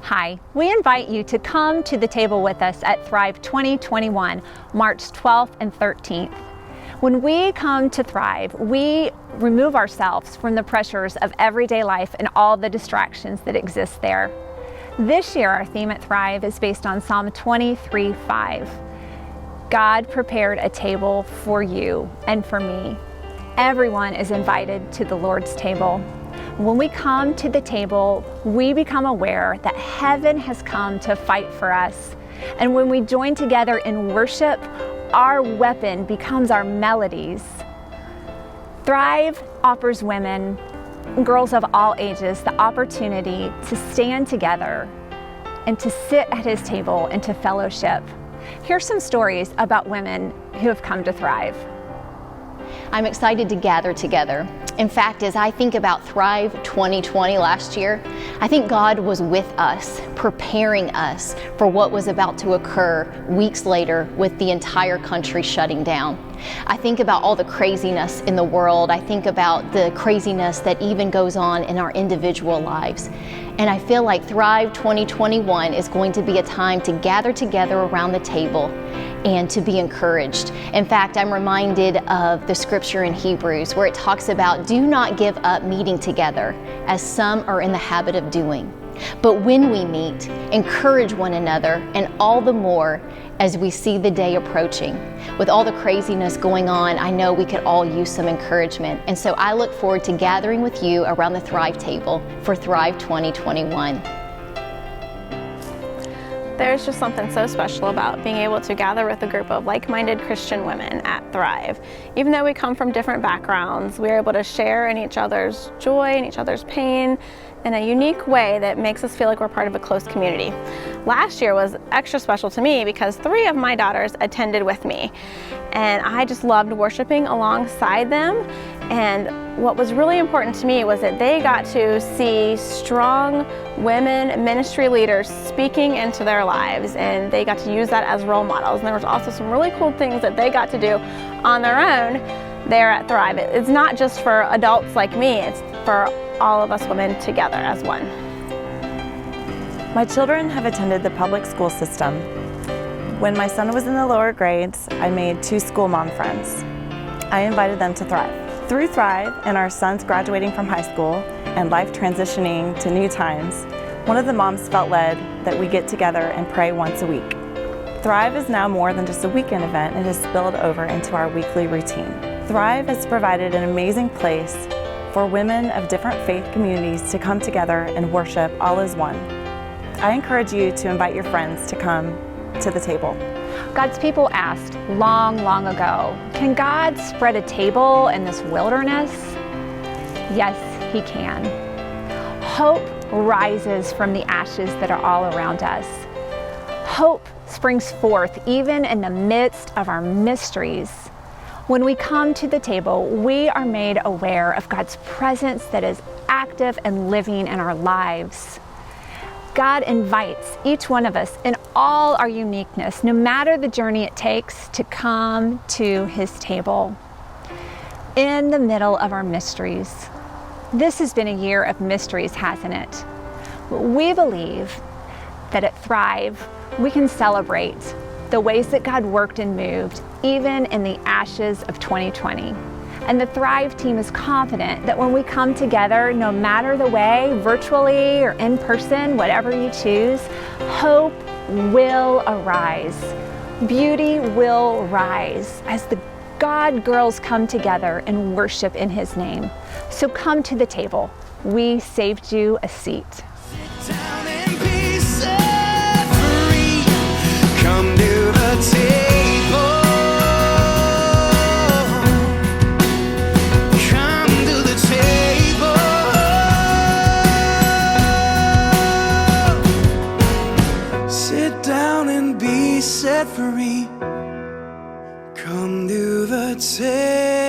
Hi, we invite you to come to the table with us at THRiVE 2021, March 12th and 13th. When we come to THRiVE, we remove ourselves from the pressures of everyday life and all the distractions that exist there. This year, our theme at THRiVE is based on Psalm 23:5. God prepared a table for you and for me. Everyone is invited to the Lord's table. When we come to the table, we become aware that heaven has come to fight for us. And when we join together in worship, our weapon becomes our melodies. THRiVE offers women, girls of all ages, the opportunity to stand together and to sit at His table and to fellowship. Here's some stories about women who have come to THRiVE. I'm excited to gather together. In fact, as I think about THRiVE 2020 last year, I think God was with us, preparing us for what was about to occur weeks later with the entire country shutting down. I think about all the craziness in the world. I think about the craziness that even goes on in our individual lives. And I feel like THRiVE 2021 is going to be a time to gather together around the table and to be encouraged. In fact, I'm reminded of the scripture in Hebrews where it talks about, do not give up meeting together as some are in the habit of doing. But when we meet, encourage one another, and all the more as we see the day approaching. With all the craziness going on, I know we could all use some encouragement. And so I look forward to gathering with you around the THRiVE table for THRiVE 2021. There's just something so special about being able to gather with a group of like-minded Christian women at THRiVE. Even though we come from different backgrounds, we're able to share in each other's joy and each other's pain in a unique way that makes us feel like we're part of a close community. Last year was extra special to me because 3 of my daughters attended with me, and I just loved worshiping alongside them. And what was really important to me was that they got to see strong women ministry leaders speaking into their lives, and they got to use that as role models. And there was also some really cool things that they got to do on their own there at THRiVE. It's not just for adults like me, it's for all of us women together as one. My children have attended the public school system. When my son was in the lower grades, I made 2 school mom friends. I invited them to THRiVE. Through THRiVE and our sons graduating from high school and life transitioning to new times, one of the moms felt led that we get together and pray once a week. THRiVE is now more than just a weekend event. It has spilled over into our weekly routine. THRiVE has provided an amazing place for women of different faith communities to come together and worship all as one. I encourage you to invite your friends to come to the table. God's people asked long, long ago, can God spread a table in this wilderness? Yes, He can. Hope rises from the ashes that are all around us. Hope springs forth even in the midst of our mysteries. When we come to the table, we are made aware of God's presence that is active and living in our lives. God invites each one of us in all our uniqueness, no matter the journey it takes, to come to His table. In the middle of our mysteries, this has been a year of mysteries, hasn't it? We believe that at THRiVE, we can celebrate the ways that God worked and moved, even in the ashes of 2020. And the THRiVE team is confident that when we come together, no matter the way, virtually or in person, whatever you choose, hope will arise. Beauty will rise as the God girls come together and worship in His name. So come to the table. We saved you a seat. Sit down and be set free. Come to the table. Set free, come to the table.